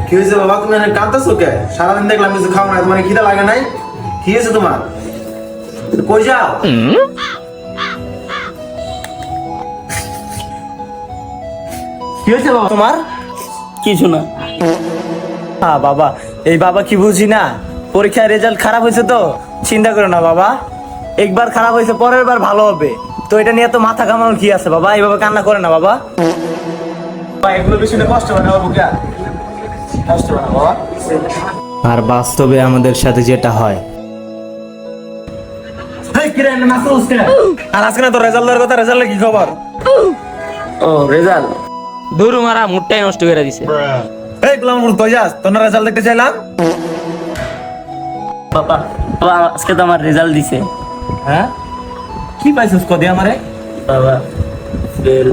কি হয়েছে বাবা, তুমি কাঁদতেছো কে? সারাদিন দেখলাম কিছু খাও না, তোমার খিদা লাগে নাই? কি হয়েছে তোমার? কই যাও? কি হয়েছে বাবা তোমার? কিছু না। হ্যাঁ বাবা, এই বাবা কি বুঝি না, পরীক্ষায় রেজাল্ট খারাপ হয়েছে তো চিন্তা করো না বাবা, একবার খারাপ হয়েছে পরের বার ভালো হবে, তো এটা নিয়ে তো মাথা ঘামানোর কি আছে বাবা, এইভাবে কান্না করে না বাবা। এগুলো বেশি কষ্ট হয় না বাবু, কে কষ্ট হয় না বাবা? আর বাস্তবে আমাদের সাথে যেটা হয়। আর আজকে না তো রেজাল্ট দেওয়ার কথা, রেজাল্টের কি খবর? ও রেজাল্ট দূরু মারা মুডটাই নষ্ট করে দিছে। এই গোলাম কই যাস? তোর না রেজাল্ট দেখতে চাইলাম। বাবা বাবা আজকে তো আমার রেজাল্ট দিছে। হ্যাঁ, কি পাইছিস কদি আমারে? বাবা ফেল।